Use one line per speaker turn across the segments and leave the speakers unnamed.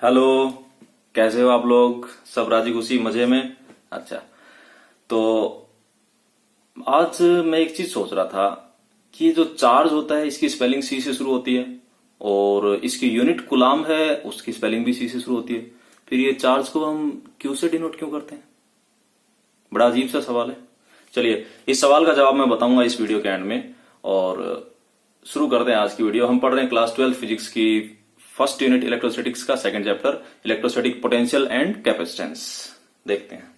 Hello. कैसे हो आप लोग? सब राजी खुशी मजे में? अच्छा, तो आज मैं एक चीज सोच रहा था कि जो चार्ज होता है इसकी स्पेलिंग सी से शुरू होती है और इसकी यूनिट कुलाम है उसकी स्पेलिंग भी सी से शुरू होती है। फिर ये चार्ज को हम क्यू से डिनोट क्यों करते हैं? बड़ा अजीब सा सवाल है। चलिए, इस सवाल का जवाब मैं बताऊंगा इस वीडियो के एंड में। और शुरू करते हैं आज की वीडियो। हम पढ़ रहे हैं क्लास 12 फिजिक्स की फर्स्ट यूनिट इलेक्ट्रोस्टैटिक्स का second chapter electrostatic potential and capacitance. देखते हैं।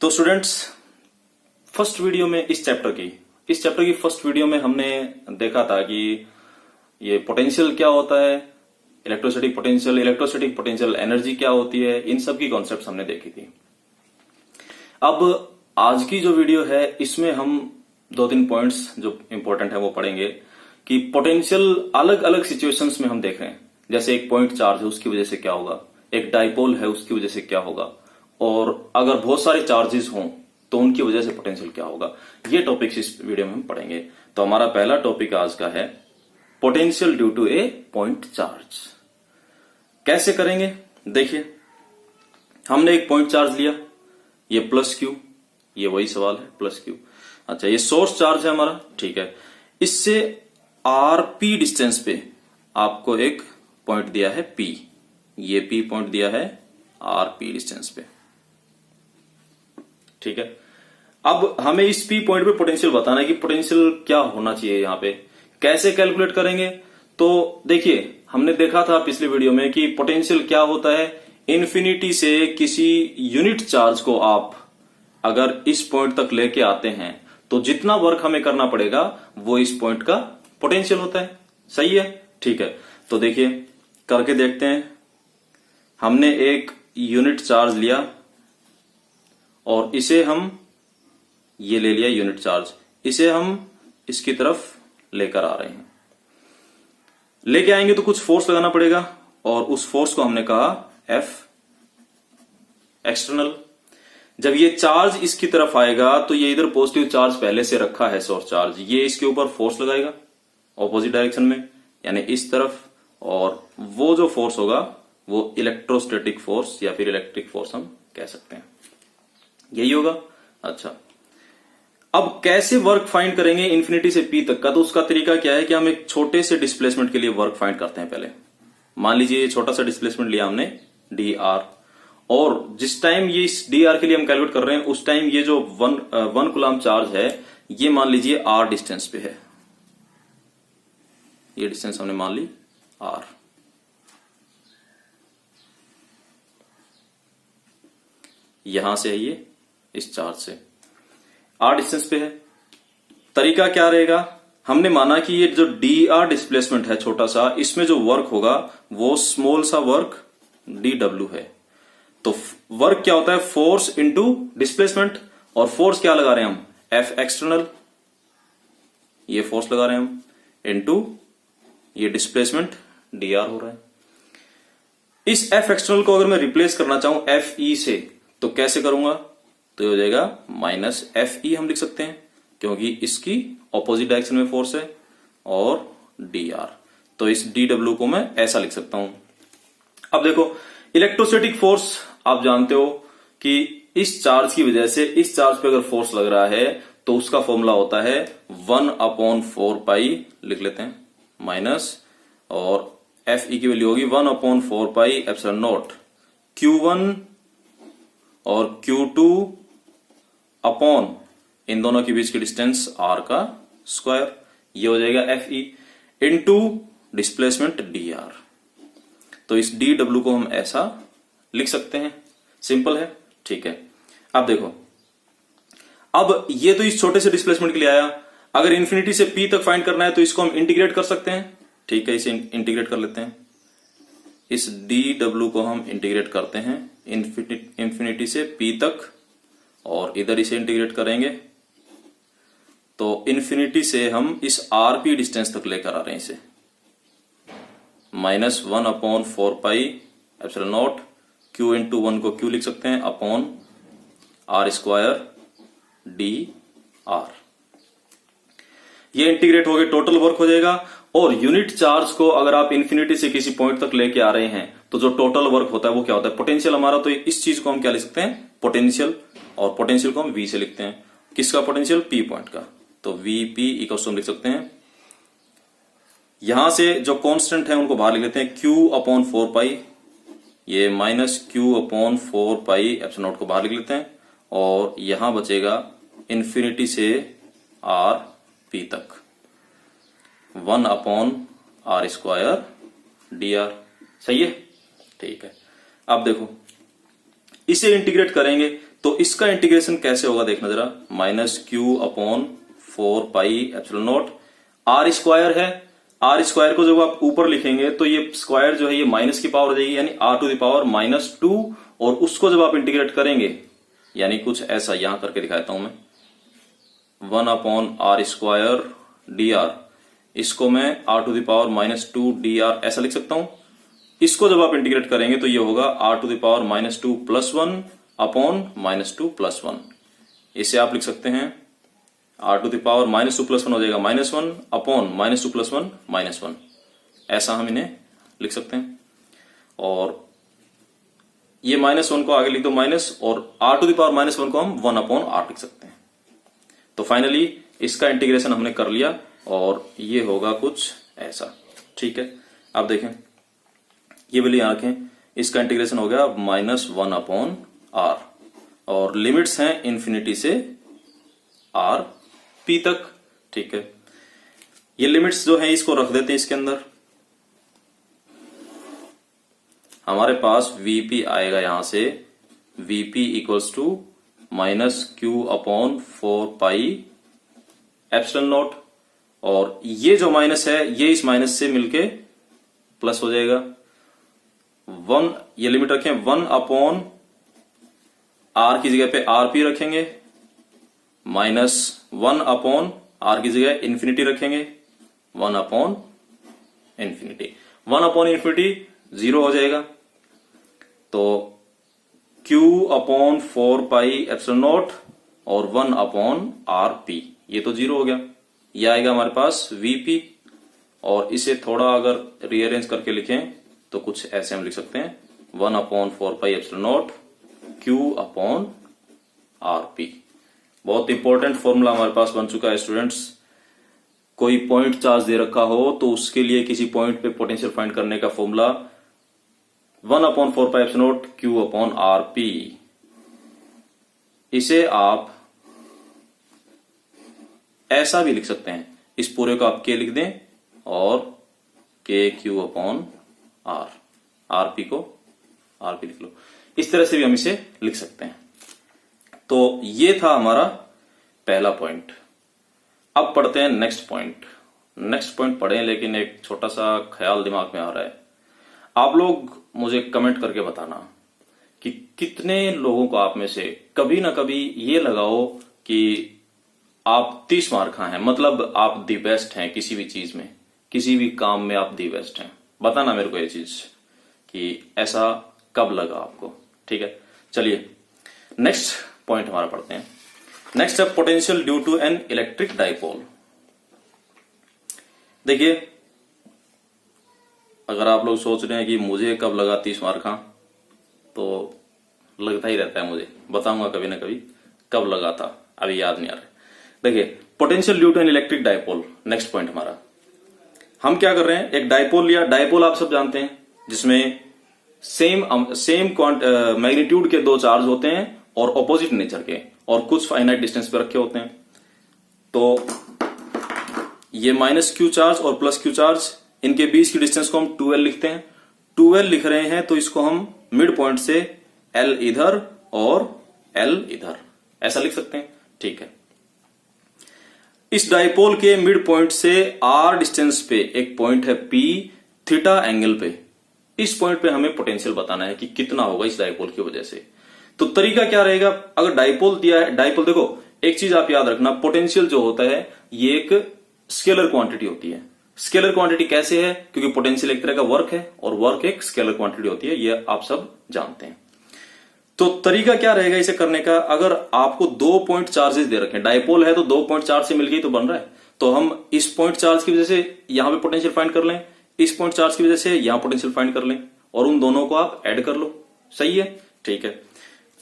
तो स्टूडेंट्स, फर्स्ट वीडियो में इस चैप्टर की फर्स्ट वीडियो में हमने देखा था कि ये पोटेंशियल क्या होता है, इलेक्ट्रोस्टैटिक पोटेंशियल एनर्जी क्या होती है, इन सब की कॉन्सेप्ट हमने देखी थी। अब आज की जो वीडियो है इसमें हम दो तीन पॉइंट्स जो इंपॉर्टेंट है वो पढ़ेंगे कि पोटेंशियल अलग अलग सिचुएशंस में हम देख रहे हैं। जैसे एक पॉइंट चार्ज है उसकी वजह से क्या होगा, एक डाइपोल है उसकी वजह से क्या होगा, और अगर बहुत सारे चार्जेस हों तो उनकी वजह से पोटेंशियल क्या होगा। ये टॉपिक्स इस वीडियो में हम पढ़ेंगे। तो हमारा पहला टॉपिक आज का है potential due to a point charge. कैसे करेंगे? देखिए, हमने एक पॉइंट चार्ज लिया, ये प्लस क्यू, ये वही सवाल है प्लस क्यू। अच्छा, ये सोर्स चार्ज है हमारा, ठीक है। इससे आरपी डिस्टेंस पे आपको एक पॉइंट दिया है पी, ये पी पॉइंट दिया है आरपी डिस्टेंस पे, ठीक है। अब हमें इस पी पॉइंट पे पोटेंशियल बताना है कि पोटेंशियल क्या होना चाहिए। यहां पे कैसे कैलकुलेट करेंगे? तो देखिए, हमने देखा था पिछले वीडियो में कि पोटेंशियल क्या होता है। इन्फिनिटी से किसी यूनिट चार्ज को आप अगर इस पॉइंट तक लेके आते हैं तो जितना वर्क हमें करना पड़ेगा वो इस पॉइंट का पोटेंशियल होता है। सही है, ठीक है। तो देखिए, करके देखते हैं। हमने एक यूनिट चार्ज लिया और इसे हम ये ले लिया यूनिट चार्ज, इसे हम इसकी तरफ लेकर आ रहे हैं। लेके आएंगे तो कुछ फोर्स लगाना पड़ेगा और उस फोर्स को हमने कहा एफ एक्सटर्नल। जब ये चार्ज इसकी तरफ आएगा तो ये इधर पॉजिटिव चार्ज पहले से रखा है सोर्स चार्ज, ये इसके ऊपर फोर्स लगाएगा ऑपोजिट डायरेक्शन में, यानी इस तरफ, और वो जो फोर्स होगा वो इलेक्ट्रोस्टैटिक फोर्स या फिर इलेक्ट्रिक फोर्स हम कह सकते हैं, यही होगा। अच्छा, अब कैसे वर्क फाइंड करेंगे इन्फिनिटी से पी तक का? तो उसका तरीका क्या है कि हम एक छोटे से डिस्प्लेसमेंट के लिए वर्क फाइंड करते हैं पहले। मान लीजिए ये छोटा सा डिस्प्लेसमेंट लिया हमने डी आर, और जिस टाइम ये इस डी आर के लिए हम कैलकुलेट कर रहे हैं उस टाइम ये जो वन कूलम चार्ज है ये मान लीजिए आर डिस्टेंस पे है। ये डिस्टेंस हमने मान ली आर। यहां से है ये इस चार्ज से आर डिस्टेंस पे है। तरीका क्या रहेगा? हमने माना कि ये जो डी आर डिस्प्लेसमेंट है छोटा सा, इसमें जो वर्क होगा वो स्मॉल सा वर्क डी डब्ल्यू है। तो वर्क क्या होता है? फोर्स इंटू डिस्प्लेसमेंट, और फोर्स क्या लगा रहे हैं हम? एफ एक्सटर्नल, ये फोर्स लगा रहे हैं हम, इंटू ये डिस्प्लेसमेंट डी आर हो रहा है। इस एफ एक्सटर्नल को अगर मैं रिप्लेस करना चाहूं एफ ई से तो कैसे करूंगा? तो ये हो जाएगा माइनस एफ ई हम लिख सकते हैं क्योंकि इसकी ऑपोजिट डायरेक्शन में फोर्स है, और डी आर। तो इस डी डब्ल्यू को मैं ऐसा लिख सकता हूं। अब देखो, इलेक्ट्रोस्टैटिक फोर्स आप जानते हो कि इस चार्ज की वजह से इस चार्ज पे अगर फोर्स लग रहा है तो उसका फॉर्मूला होता है 1/4 पाई, लिख लेते हैं, माइनस, और एफ ई की वैल्यू होगी 1/4 पाई एप्सिलॉन नॉट Q1 और Q2 अपॉन इन दोनों के बीच की डिस्टेंस आर का स्क्वायर, ये हो जाएगा F E into displacement D R. तो इस डी डब्ल्यू को हम ऐसा लिख सकते हैं, सिंपल है, ठीक है। अब देखो, अब ये तो इस छोटे से डिस्प्लेसमेंट के लिए आया। अगर इन्फिनिटी से पी तक फाइंड करना है तो इसको हम इंटीग्रेट कर सकते हैं, ठीक है। इसे इंटीग्रेट कर लेते हैं, इस डी डब्ल्यू को हम इंटीग्रेट करते हैं इन्फिनिटी से पी तक, और इधर इसे इंटीग्रेट करेंगे तो इन्फिनिटी से हम इस आरपी डिस्टेंस तक लेकर आ रहे हैं इसे, -1/4 pi epsilon not Q into 1 को Q लिख सकते हैं upon R square D are. ये इंटीग्रेट हो गए, टोटल वर्क हो जाएगा। और यूनिट चार्ज को अगर आप इन्फिनिटी से किसी पॉइंट तक लेके आ रहे हैं तो जो टोटल वर्क होता है वो क्या होता है, पोटेंशियल हमारा। तो इस चीज को हम क्या लिख सकते हैं, पोटेंशियल, और पोटेंशियल को हम V से लिखते हैं। किसका पोटेंशियल, P पॉइंट का। तो VP इक्वल टू हम लिख सकते हैं, यहां से जो कांस्टेंट है उनको बाहर लिख लेते हैं, Q अपॉन 4 पाई, ये minus Q upon 4 pi epsilon not को बाहर लिख लेते हैं, और यहां बचेगा इन्फिनिटी से R P तक 1 upon R square D are. सही है, ठीक है। अब देखो इसे इंटीग्रेट करेंगे तो इसका इंटीग्रेशन कैसे होगा, देखना जरा। Minus Q upon 4 pi epsilon not, R square है, R स्क्वायर को जब आप ऊपर लिखेंगे तो ये स्क्वायर जो है ये माइनस की पावर हो जाएगी, यानी R टू द पावर -2, और उसको जब आप इंटीग्रेट करेंगे यानी कुछ ऐसा यहां करके दिखाता हूं मैं, 1 upon R square D R, इसको मैं R to the power -2 D R ऐसा लिख सकता हूं। इसको जब आप इंटीग्रेट करेंगे तो ये होगा R to the power -2 plus 1 upon -2 plus 1। इसे आप लिख सकते हैं R to the power -2 plus 1 हो जाएगा -1 अपॉन -2 प्लस 1 -1, ऐसा हम इन्हें लिख सकते हैं। और ये -1 को आगे लिख दो माइनस, और R टू द पावर -1 को हम 1 अपॉन R लिख सकते हैं। तो फाइनली इसका इंटीग्रेशन हमने कर लिया और ये होगा कुछ ऐसा, ठीक है। अब देखें, ये वाली यहां रखें, इसका इंटीग्रेशन हो गया -1 अपॉन R, और लिमिट्स हैं इन्फिनिटी से R P तक, ठीक है। ये लिमिट्स जो है इसको रख देते हैं इसके अंदर। हमारे पास VP आएगा यहां से, VP equals to -Q upon 4 pi epsilon naught, और ये जो माइनस है ये इस माइनस से मिलके प्लस हो जाएगा। 1, ये लिमिट रखें, 1 अपॉन R की जगह पे RP रखेंगे, -1 अपॉन R की जगह इन्फिनिटी रखेंगे, 1 अपॉन इन्फिनिटी। 1 अपॉन इन्फिनिटी 0 हो जाएगा, तो Q upon 4 pi epsilon naught और 1 अपॉन RP, ये तो 0 हो गया। ये आएगा हमारे पास VP, और इसे थोड़ा अगर रीअरेंज करके लिखें तो कुछ ऐसे हम लिख सकते हैं, 1 upon 4 pi epsilon not Q upon RP। बहुत इंपॉर्टेंट फॉर्मूला हमारे पास बन चुका है स्टूडेंट्स। कोई पॉइंट चार्ज दे रखा हो तो उसके लिए किसी पॉइंट पे पोटेंशियल फाइंड करने का formula 1 upon 4 pi epsilon not Q upon RP। इसे आप ऐसा भी लिख सकते हैं, इस पूरे को आप K लिख दें और KQ अपॉन R, RP को RP लिख लो। इस तरह से भी हम इसे लिख सकते हैं। तो ये था हमारा पहला पॉइंट। अब पढ़ते हैं नेक्स्ट पॉइंट। नेक्स्ट पॉइंट पढ़ें, लेकिन एक छोटा सा ख्याल दिमाग में आ रहा है। आप लोग मुझे कमेंट करके बताना कि कितने लोगों को आप में से कभी ना कभी ये लगाओ कि आप 30 मार्क हैं, मतलब आप दी बेस्ट हैं किसी भी चीज में, किसी भी काम में आप दी बेस्ट हैं। बताना मेरे को ये चीज कि ऐसा कब लगा आपको, ठीक है। चलिए नेक्स्ट पॉइंट हमारा पढ़ते हैं। नेक्स्ट है potential due to an electric dipole. देखिए, अगर आप लोग सोच रहे हैं कि मुझे कब लगा 30 मार्क, तो लगता ही रहता है मुझे, बताऊंगा कभी ना कभी कब लगा था, अभी याद नहीं आ रहा। देखिए, potential due to an electric dipole, next point हमारा। हम क्या कर रहे हैं, एक डाइपोल लिया। डाइपोल आप सब जानते हैं, जिसमें सेम मैग्नीट्यूड के दो चार्ज होते हैं और ऑपोजिट नेचर के, और कुछ फाइनाइट डिस्टेंस पे रखे होते हैं। तो ये -Q चार्ज और +Q चार्ज, इनके बीच की डिस्टेंस को हम 2L लिखते हैं। 2L लिख रहे हैं तो इसको हम मिड पॉइंट से L इधर और L इधर ऐसा लिख सकते हैं, ठीक है। इस डाइपोल के मिड पॉइंट से R डिस्टेंस पे एक पॉइंट है P, थीटा एंगल पे। इस पॉइंट पे हमें पोटेंशियल बताना है कि कितना होगा इस डाइपोल की वजह से। तो तरीका क्या रहेगा, अगर डाइपोल दिया है, डाइपोल देखो, एक चीज आप याद रखना, पोटेंशियल जो होता है ये एक स्केलर क्वांटिटी होती है। स्केलर क्वांटिटी कैसे है, क्योंकि पोटेंशियल एक तरह का वर्क है और वर्क एक स्केलर क्वांटिटी होती है, ये आप सब जानते हैं। तो तरीका क्या रहेगा इसे करने का, अगर आपको 2 पॉइंट चार्जेस दे रखे हैं, डायपोल है तो 2 पॉइंट चार्ज से मिलकर तो बन रहा है, तो हम इस पॉइंट चार्ज की वजह से यहां पे पोटेंशियल फाइंड कर लें, इस पॉइंट चार्ज की वजह से यहां पोटेंशियल फाइंड कर लें और उन दोनों को आप ऐड कर लो। सही है, ठीक है।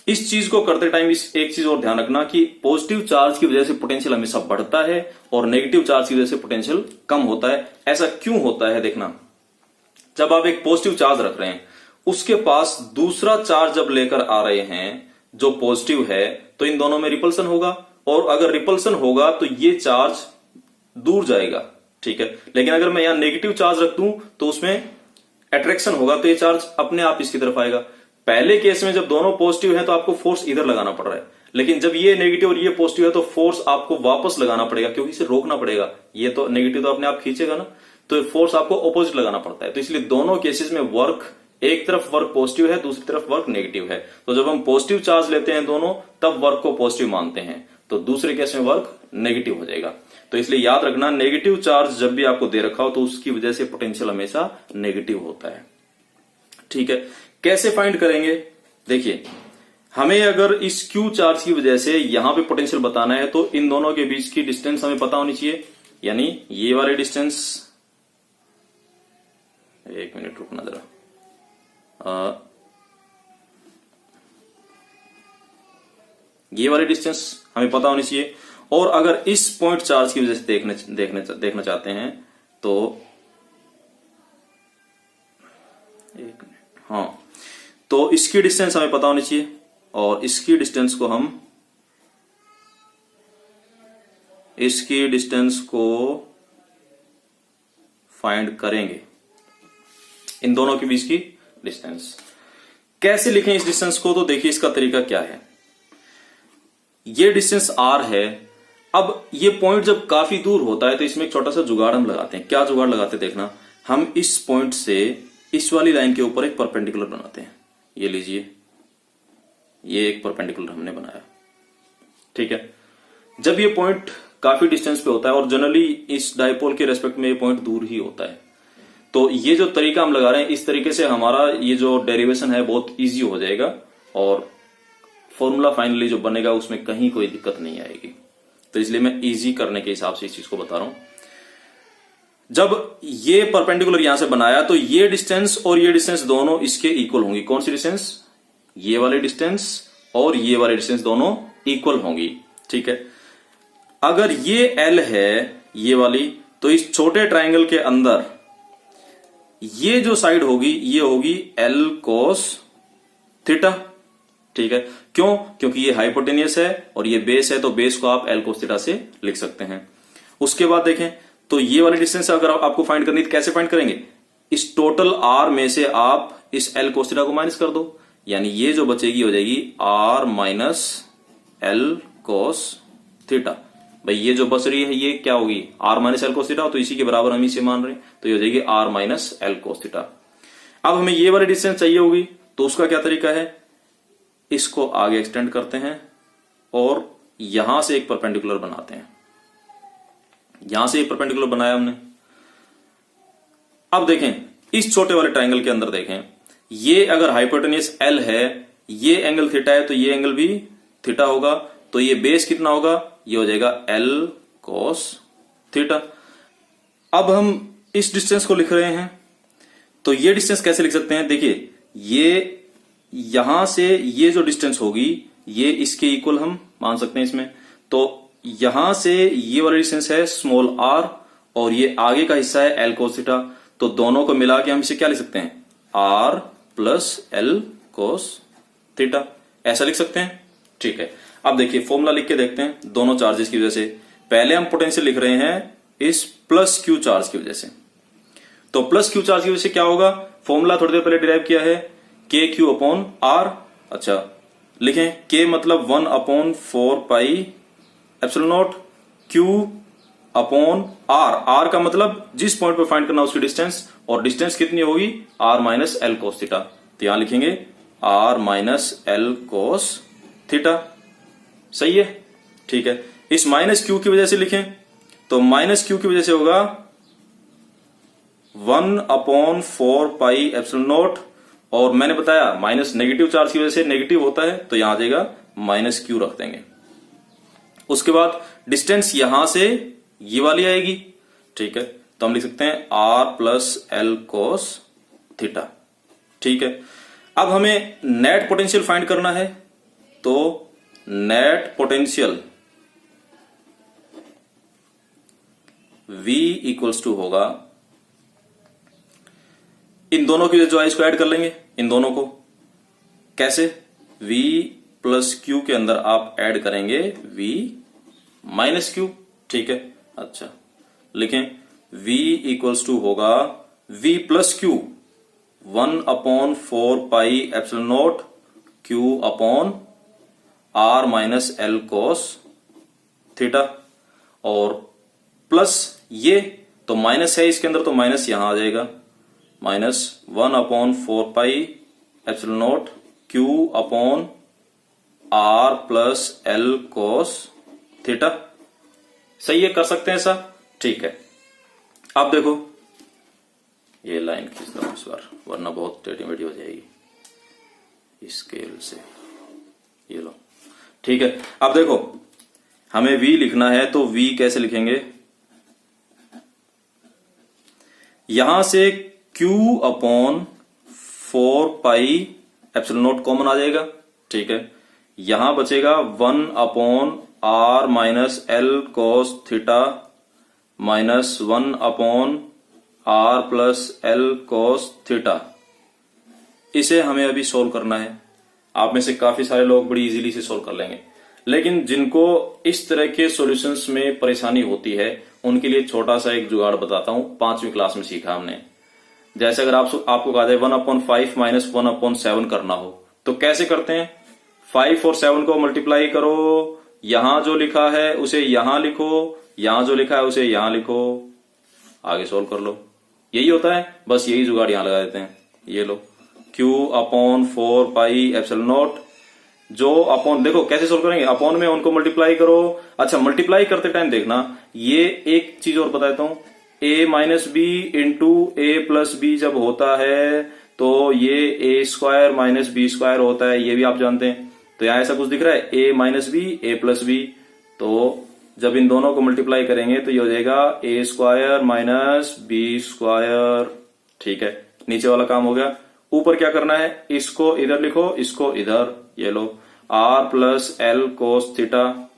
इस चीज को करते टाइम इस एक चीज और ध्यान रखना कि पॉजिटिव चार्ज की वजह से पोटेंशियल हमेशा बढ़ता है और नेगेटिव चार्ज की वजह से पोटेंशियल कम होता है। ऐसा क्यों होता है देखना, जब आप एक पॉजिटिव चार्ज रख रहे हैं, उसके पास दूसरा चार्ज जब लेकर आ रहे हैं जो पॉजिटिव है, तो इन दोनों में रिपल्सन होगा, और अगर रिपल्सन होगा तो ये चार्ज दूर जाएगा, ठीक है। लेकिन अगर मैं यहां नेगेटिव चार्ज रख दूं तो उसमें अट्रैक्शन होगा, तो ये चार्ज अपने आप इसकी तरफ आएगा। पहले केस में जब दोनों पॉजिटिव है तो आपको फोर्स इधर लगाना पड़ रहा है, लेकिन जब ये नेगेटिव और ये पॉजिटिव है तो फोर्स आपको वापस लगाना पड़ेगा, क्योंकि इसे रोकना पड़ेगा। ये तो नेगेटिव तो अपने आप खींचेगा ना, तो फोर्स आपको ऑपोजिट लगाना पड़ता है। तो इसलिए दोनों केसेस में वर्क, एक तरफ वर्क पॉजिटिव है, दूसरी तरफ वर्क नेगेटिव है। तो जब हम पॉजिटिव चार्ज लेते हैं दोनों, तब वर्क को पॉजिटिव मानते हैं, तो दूसरे केस में वर्क नेगेटिव हो जाएगा। तो इसलिए याद रखना, नेगेटिव चार्ज जब भी आपको दे रखा हो तो उसकी वजह से पोटेंशियल हमेशा नेगेटिव होता है, ठीक है। कैसे फाइंड करेंगे, देखिए हमें अगर इस क्यू चार्ज की वजह से यहां पे पोटेंशियल बताना है तो इन दोनों के बीच की डिस्टेंस हमें पता होनी चाहिए, यानी ये वाले डिस्टेंस, एक मिनट रुकना जरा, ये वाली डिस्टेंस हमें पता होनी चाहिए। और अगर इस पॉइंट चार्ज की वजह से देखना चाहते हैं तो एक मिनट, हाँ, तो इसकी डिस्टेंस हमें पता होनी चाहिए और इसकी डिस्टेंस को फाइंड करेंगे, इन दोनों के बीच की डिस्टेंस। कैसे लिखें इस डिस्टेंस को, तो देखिए इसका तरीका क्या है। ये डिस्टेंस r है। अब ये पॉइंट जब काफी दूर होता है तो इसमें एक छोटा सा जुगाड़ हम लगाते हैं। क्या जुगाड़ लगाते हैं देखना, हम इस पॉइंट से इस वाली लाइन के ऊपर एक परपेंडिकुलर बनाते हैं। ये लीजिए, ये एक परपेंडिकुलर हमने बनाया, ठीक है। जब ये पॉइंट काफी डिस्टेंस पे होता है और जनरली इस डायपोल के रेस्पेक्ट में ये पॉइंट दूर ही होता है, तो ये जो तरीका हम लगा रहे हैं, इस तरीके से हमारा ये जो डेरिवेशन है बहुत इजी हो जाएगा और फॉर्मूला फाइनली जो बनेगा उसमें कहीं कोई दिक्कत नहीं आएगी। तो इसलिए मैं इजी करने के हिसाब से इस चीज को बता रहा हूं। जब ये परपेंडिकुलर यहां से बनाया तो ये डिस्टेंस और ये डिस्टेंस दोनों इसके इक्वल होंगी। कौन सी डिस्टेंस, ये वाली डिस्टेंस और ये वाली डिस्टेंस दोनों इक्वल होंगी, ठीक है। अगर ये L है ये वाली, तो इस छोटे ट्राइंगल के अंदर ये जो साइड होगी ये होगी L cos थीटा, ठीक है। क्यों, क्योंकि ये हाइपोटेनियस है और ये बेस है, तो बेस को आप L cos थीटा से लिख सकते हैं। उसके बाद देखें तो ये वाली डिस्टेंस अगर आपको फाइंड करनी है तो कैसे फाइंड करेंगे, इस टोटल R में से आप इस L cos थीटा को माइनस कर दो, यानी ये जो बचेगी हो जाएगी R minus L cos theta. भाई ये जो बच रही है ये क्या होगी, R minus L cos theta, तो इसी के बराबर हम इसे मान रहे हैं, तो ये हो जाएगी R minus L cos theta. अब हमें ये वाली डिस्टेंस चाहिए होगी, तो उसका क्या तरीका है, इसको आगे एक्सटेंड करते हैं और यहां से एक परपेंडिकुलर बनाते हैं। यहां से एक परपेंडिकुलर बनाया हमने। अब देखें इस छोटे वाले ट्राइंगल के अंदर देखें, ये अगर हाइपोटेनियस L है, ये एंगल थीटा है, तो ये एंगल भी थीटा होगा, तो ये बेस कितना होगा, ये हो जाएगा L cos थीटा। अब हम इस डिस्टेंस को लिख रहे हैं, तो ये डिस्टेंस कैसे लिख सकते हैं, देखिए ये यहां से ये जो डिस्टेंस होगी ये इसके इक्वल हम मान सकते हैं इसमें। तो यहां से ये वाला डिस्टेंस है स्मॉल r और ये आगे का हिस्सा है L cos थीटा, तो दोनों को मिला के हम इसे क्या लिख सकते हैं, R plus L cos theta, ऐसा लिख सकते हैं, ठीक है। अब देखिए फॉर्मूला लिख के देखते हैं दोनों चार्जेस की वजह से। पहले हम पोटेंशियल लिख रहे हैं इस प्लस क्यू चार्ज की वजह से, तो प्लस क्यू चार्ज की वजह से क्या होगा, फॉर्मूला थोड़ी देर पहले डिराइव किया है, के क्यू अपॉन आर। अच्छा लिखें, के मतलब 1/4 pi epsilon naught Q upon R. R का मतलब जिस पॉइंट पे फाइंड करना उसकी डिस्टेंस, और डिस्टेंस कितनी होगी, R minus L cos theta. तो यहां लिखेंगे R minus L cos theta, सही है, ठीक है। इस माइनस क्यू की वजह से लिखें तो माइनस क्यू की वजह से होगा 1/4 पाई एप्सिलॉन नॉट और मैंने बताया माइनस नेगेटिव चार्ज की वजह से नेगेटिव होता है, तो यहां आ जाएगा माइनस क्यू रख देंगे। उसके बाद डिस्टेंस यहां से ये वाली आएगी, ठीक है, तो हम लिख सकते हैं R plus L cos theta, ठीक है। अब हमें नेट पोटेंशियल फाइंड करना है, तो net potential V equals to होगा, इन दोनों की जो इसको ऐड कर लेंगे, इन दोनों को कैसे, V प्लस क्यू के अंदर आप ऐड करेंगे V माइनस क्यू, ठीक है। अच्छा लिखें V इक्वल्स टू होगा V plus Q 1/4πε0 Q upon R minus L cos theta, और प्लस ये तो माइनस है इसके अंदर, तो माइनस यहां आ जाएगा, minus 1/4πε0 Q upon R plus L cos theta. सही है, कर सकते हैं ऐसा, ठीक है। अब देखो ये लाइन खींच दो इस बार, वरना बहुत टेढ़ी मेढ़ी हो जाएगी स्केल से, ये लो, ठीक है। अब देखो हमें V लिखना है, तो V कैसे लिखेंगे, यहां से Q अपॉन 4πε0 कॉमन आ जाएगा, ठीक है। यहां बचेगा 1/R minus L cos theta minus 1/R plus L cos theta. इसे हमें अभी सोल्व करना है। आप में से काफी सारे लोग बड़ी इजीली से सोल्व कर लेंगे, लेकिन जिनको इस तरह के सॉल्यूशंस में परेशानी होती है उनके लिए छोटा सा एक जुगाड़ बताता हूं, 5वीं क्लास में सीखा हमने। जैसे अगर आपको कहा जाए 1/5 माइनस 1/7 करना हो, तो कैसे करते हैं, 5 और 7 को मल्टीप्लाई करो, यहां जो लिखा है उसे यहां लिखो, यहां जो लिखा है उसे यहां लिखो, आगे सोल्व कर लो। यही होता है, बस यही जुगाड़ यहां लगा देते हैं। ये लो Q अपॉन 4πε0, जो अपॉन देखो कैसे सोल्व करेंगे, अपॉन में उनको मल्टीप्लाई करो। अच्छा मल्टीप्लाई करते टाइम देखना, ये एक चीज और बता देता हूं, a minus B into A plus B जब होता है तो ये a square minus B square होता है, ये भी आप जानते हैं। तो यहां ऐसा कुछ दिख रहा है a minus B A plus B, तो जब इन दोनों को मल्टीप्लाई करेंगे तो ये हो जाएगा a square minus B square, ठीक है। नीचे वाला काम हो गया। ऊपर क्या करना है, इसको इधर लिखो, इसको इधर, ये लो r plus L cos theta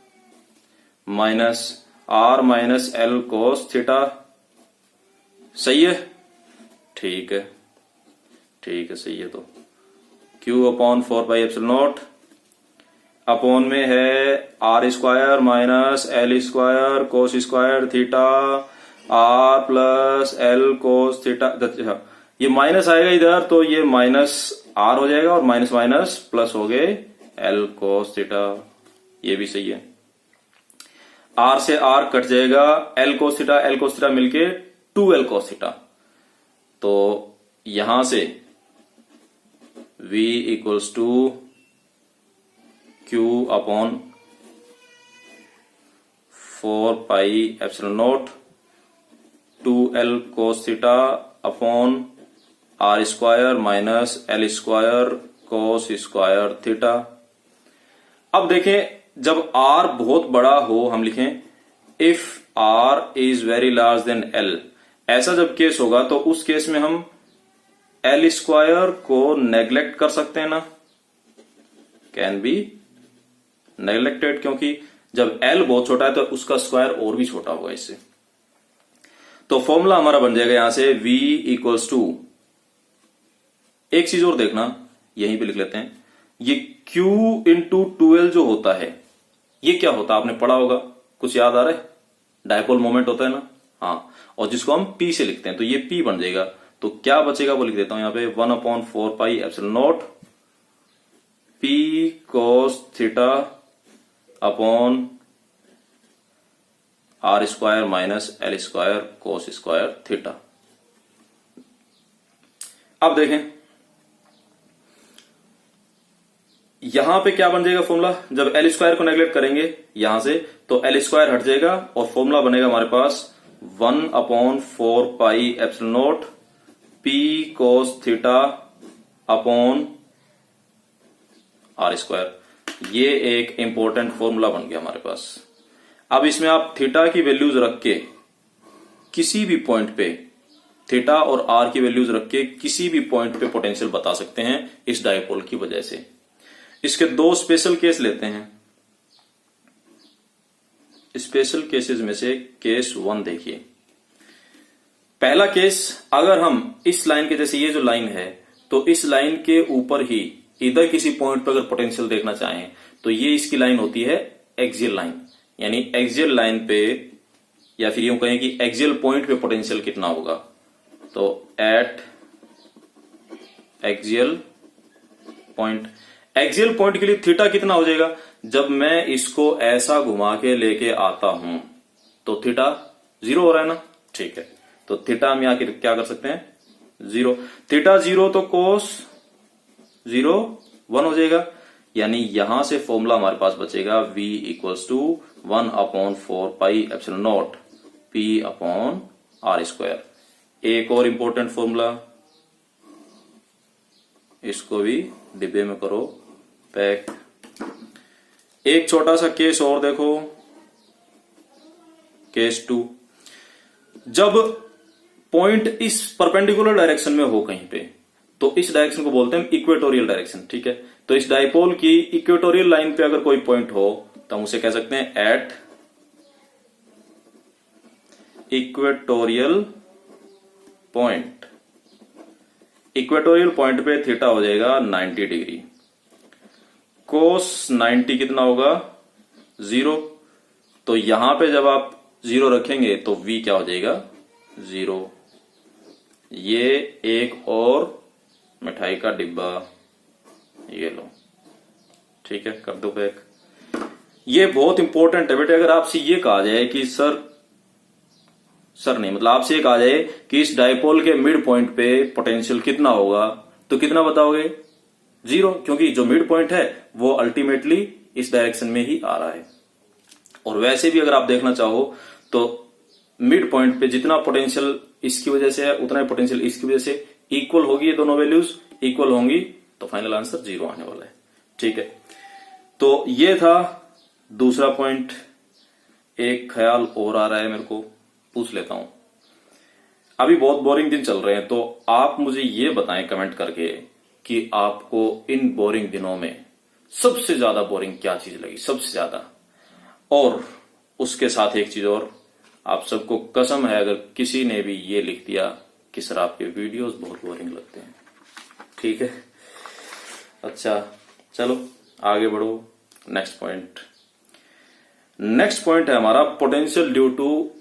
minus r minus L cos theta. सही है, ठीक है, ठीक है, सही है। तो Q अपॉन 4πε0 अपॉन में है R square minus L square cos square theta r plus L cos theta. ये माइनस आएगा इधर, तो ये माइनस r हो जाएगा और माइनस माइनस प्लस हो गए एल कोस थीटा, ये भी सही है। r से r कट जाएगा, एल कोस थीटा मिलके 2l कोस थीटा। तो यहां से v equals to Q upon 4πε0 2l cos theta upon r square minus L square cos square theta. अब देखें जब r बहुत बड़ा हो, हम लिखें if r is very large then l, ऐसा जब केस होगा तो उस केस में हम एल स्क्वायर को नेग्लेक्ट कर सकते हैं ना, कैन बी नेग्लेक्टेड, क्योंकि जब l बहुत छोटा है तो उसका स्क्वायर और भी छोटा होगा इससे। तो फॉर्मूला हमारा बन जाएगा यहां से v इक्वल्स टू, एक चीज और देखना, यहीं पे लिख लेते हैं, ये Q इंटू 2l जो होता है ये क्या होता है, आपने पढ़ा होगा, कुछ याद आ रहा है, डायपोल मोमेंट होता है ना, हाँ, और जिसको हम P से लिखते हैं, तो ये P बन जाएगा। तो क्या बचेगा वो लिख देता हूं यहां पे 1/4πε0 P cos theta upon r square minus L square cos square theta. अब देखें यहां पे क्या बन जाएगा फॉर्मूला, जब एल स्क्वायर को नेग्लेक्ट करेंगे यहां से तो एल स्क्वायर हट जाएगा और फॉर्मूला बनेगा हमारे पास 1/4πε0 P cos theta upon R square. ये एक इंपॉर्टेंट फॉर्मूला बन गया हमारे पास। अब इसमें आप थीटा की वैल्यूज रख के किसी भी पॉइंट पे, थीटा और आर की वैल्यूज रख के किसी भी पॉइंट पे पोटेंशियल बता सकते हैं इस डायपोल की वजह से। इसके दो स्पेशल केस लेते हैं। स्पेशल केसेस में से केस 1 देखिए। पहला केस, अगर हम इस लाइन के जैसे ये जो लाइन है, तो इस लाइन के ऊपर ही इधर किसी पॉइंट पर अगर पोटेंशियल देखना चाहें तो ये इसकी लाइन होती है एक्सियल लाइन। यानी एक्सियल लाइन पे, या फिर यूं कहें कि एक्सियल पॉइंट पे पोटेंशियल कितना होगा, तो eight axial point, axial point के लिए थीटा कितना हो जाएगा? जब मैं इसको ऐसा घुमा के लेके आता हूं तो थीटा 0 हो रहा है ना, ठीक है। तो थीटा हम यहां क्या कर सकते हैं? 0। थीटा 0 तो कोस 0 1 हो जाएगा। यानी यहां से फॉर्मूला हमारे पास बचेगा v equals to 1/4 pi epsilon naught p upon R square. एक और इंपॉर्टेंट फॉर्मूला, इसको भी डिब्बे में करो पैक। एक छोटा सा केस और देखो, केस 2। जब पॉइंट इस परपेंडिकुलर डायरेक्शन में हो कहीं पे, तो इस डायरेक्शन को बोलते हैं इक्वेटोरियल डायरेक्शन, ठीक है। तो इस डायपोल की इक्वेटोरियल लाइन पे अगर कोई पॉइंट हो तो हम उसे कह सकते हैं at equatorial point. Equatorial point पे थीटा हो जाएगा 90 डिग्री। कोस 90 कितना होगा? 0। तो यहां पे जब आप 0 रखेंगे तो v क्या हो जाएगा? 0। ये एक और मिठाई का डिब्बा, ये लो, ठीक है, कर दो पैक। ये बहुत इंपॉर्टेंट है बेटे। अगर आपसे ये कहा जाए कि सर नहीं, मतलब आपसे ये कहा जाए कि इस डायपोल के मिड पॉइंट पे पोटेंशियल कितना होगा, तो कितना बताओगे? 0, क्योंकि जो मिड पॉइंट है वो अल्टीमेटली इस डायरेक्शन में ही आ रहा है। और वैसे भी अगर आप देखना चाहो तो मिड पॉइंट पे जितना पोटेंशियल इसकी वजह से है उतना ही पोटेंशियल इसकी वजह से इक्वल होगी। ये दोनों वैल्यूज इक्वल होंगी तो फाइनल आंसर 0 आने वाला है, ठीक है। तो ये था दूसरा पॉइंट। एक ख्याल और आ रहा है मेरे को, पूछ लेता हूं। अभी बहुत बोरिंग दिन चल रहे हैं, तो आप मुझे ये बताएं कमेंट करके कि आपको इन बोरिंग दिनों में सबसे ज्यादा बोरिंग क्या चीज लगी, सबसे ज्यादा। और उसके साथ एक चीज और, आप सबको कसम है अगर किसी ने भी ये लिख दिया कि सर आपके वीडियोस बहुत बोरिंग लगते हैं, ठीक है। अच्छा चलो आगे बढ़ो। नेक्स्ट पॉइंट है हमारा potential due to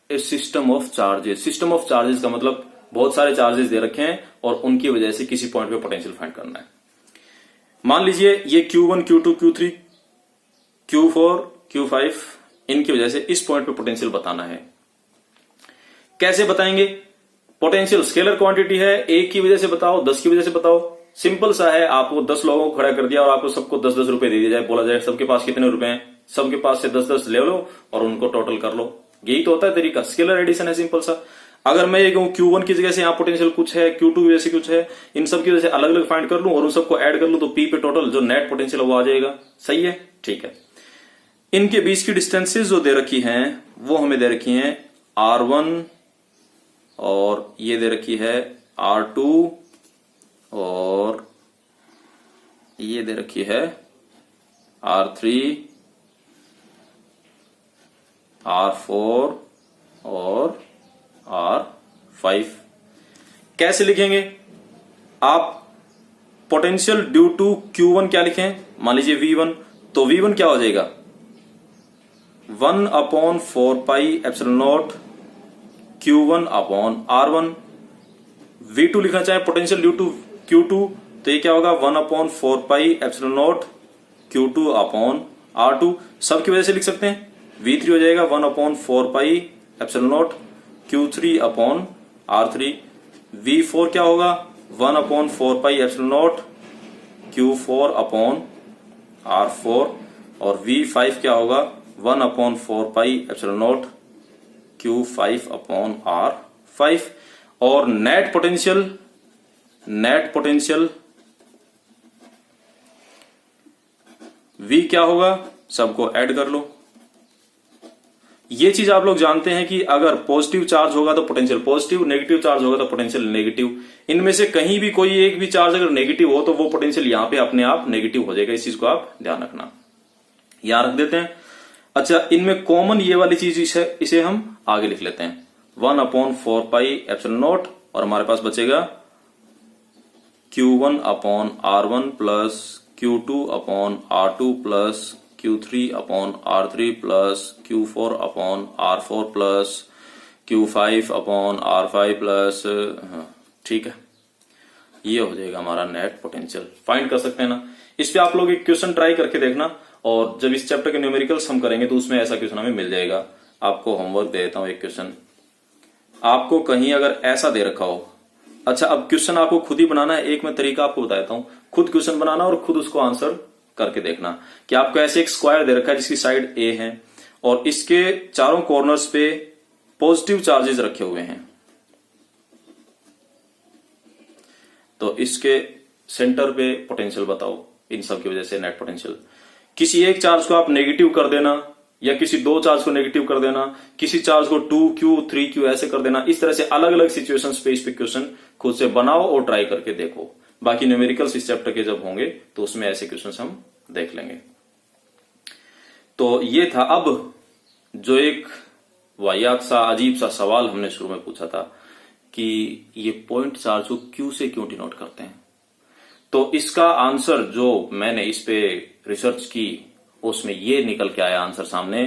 a system of charges. System of charges का मतलब बहुत सारे चार्जेस दे रखे हैं और उनकी वजह से किसी पॉइंट पे पोटेंशियल फाइंड करना है। मान लीजिए ये Q1, Q2, Q3, Q4, Q5, इनकी वजह से इस पॉइंट पे पोटेंशियल बताना है। कैसे बताएंगे? पोटेंशियल स्केलर क्वांटिटी है, एक की वजह से बताओ, 10 की वजह से बताओ। सिंपल सा है, आपको 10 लोगों को खड़ा कर दिया और आपको सबको 10-10 रुपए दे दिया जाए, बोला जाए सबके पास कितने रुपए हैं, सबके पास से 10-10 ले लो और उनको टोटल कर लो। यही तो होता है तरीका, स्केलर एडिशन है सिंपल सा। अगर मैं ये कहूं Q1 की जगह से यहाँ पोटेंशियल कुछ है, Q2 की वजह से कुछ है, इन सब की वजह से अलग अलग फाइंड कर लूं और उन सबको ऐड कर लूं तो P पे टोटल जो नेट पोटेंशियल वो आ जाएगा। सही है, ठीक है। इनके बीच की डिस्टेंसेस जो दे रखी हैं वो हमें दे रखी हैं R1 और ये दे रखी है R2 और ये दे रखी है R3, R4 और R5। कैसे लिखेंगे आप? पोटेंशियल ड्यू टू Q1 क्या लिखें? मान लीजिए V1, तो V1 क्या हो जाएगा? 1/4 pi epsilon not Q1 upon R1। V2 लिखना चाहे पोटेंशियल ड्यू टू Q2, तो ये क्या होगा? 1/4 pi epsilon not Q2 upon R2। सबकी वजह से लिख सकते हैं। V3 हो जाएगा 1/4 pi epsilon not Q3 upon R3। V4 क्या होगा? 1/4 pi epsilon not Q4 upon R4 और V5 क्या होगा? 1/4 pi epsilon not Q5 upon R5। और नेट पोटेंशियल V क्या होगा, सबको ऐड कर लो। ये चीज आप लोग जानते हैं कि अगर पॉजिटिव चार्ज होगा तो पोटेंशियल पॉजिटिव, नेगेटिव चार्ज होगा तो पोटेंशियल नेगेटिव। इनमें से कहीं भी कोई एक भी चार्ज अगर नेगेटिव हो तो वो पोटेंशियल यहां पे अपने आप नेगेटिव हो जाएगा। इस चीज को आप ध्यान रखना, यहां रख देते हैं। अच्छा, इनमें कॉमन ये वाली चीज इसे हम आगे लिख लेते हैं, 1/4πε0, और हमारे पास बचेगा Q1/R1 plus Q2/R2 plus Q3/R3 plus Q4/R4 plus Q5/R5 plus, ठीक है, ये हो जाएगा हमारा नेट पोटेंशियल। फाइंड कर सकते हैं ना। इस पे आप लोग एक क्वेश्चन ट्राई करके देखना, और जब इस चैप्टर के न्यूमेरिकल्स हम करेंगे तो उसमें ऐसा क्वेश्चन हमें मिल जाएगा। आपको होमवर्क दे देता हूं, एक क्वेश्चन आपको कहीं अगर ऐसा दे रखा हो, अच्छा अब क्वेश्चन आपको खुद ही बनाना है। एक मैं तरीका आपको बताता हूं, खुद क्वेश्चन बनाना और खुद उसको आंसर करके देखना कि आपको ऐसे एक स्क्वायर दे रखा है जिसकी साइड A है और इसके चारों कॉर्नर्स पे पॉजिटिव चार्जेस रखे हुए हैं, तो इसके सेंटर पे पोटेंशियल बताओ। इन सब की वजह से नेट पोटेंशियल, किसी एक चार्ज को आप नेगेटिव कर देना या किसी दो चार्ज को नेगेटिव कर देना, किसी चार्ज को 2Q 3Q ऐसे कर देना। इस तरह से अलग अलग सिचुएशंस पे इस पे क्वेश्चन खुद से बनाओ और ट्राई करके देखो। बाकी न्यूमेरिकल्स इस चैप्टर के जब होंगे तो उसमें ऐसे क्वेश्चंस हम देख लेंगे। तो ये था। अब जो एक वाहियात सा अजीब सा सवाल हमने शुरू में पूछा था कि ये पॉइंट चार्ज को Q से क्यों डिनोट करते हैं, तो इसका आंसर जो मैंने इस पे रिसर्च की उसमें ये निकल के आया आंसर सामने।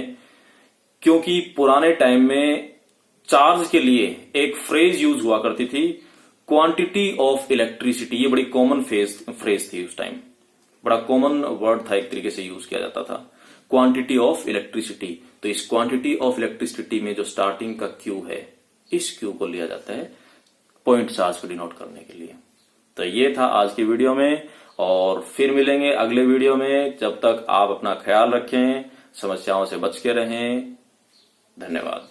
क्योंकि पुराने टाइम में चार्ज के लिए एक फ्रेज यूज हुआ करती थी, क्वांटिटी ऑफ इलेक्ट्रिसिटी। ये बड़ी कॉमन फ्रेज थी उस टाइम, बड़ा कॉमन वर्ड था, एक तरीके से यूज किया जाता था, क्वांटिटी ऑफ इलेक्ट्रिसिटी। तो इस क्वांटिटी ऑफ इलेक्ट्रिसिटी में जो स्टार्टिंग का Q है, इस Q को लिया जाता है पॉइंट चार्ज को डिनोट करने के लिए। तो ये था आज की वीडियो में, और फिर मिलेंगे अगले वीडियो में। जब तक आप अपना ख्याल रखें, समस्याओं से बच के रहें। धन्यवाद।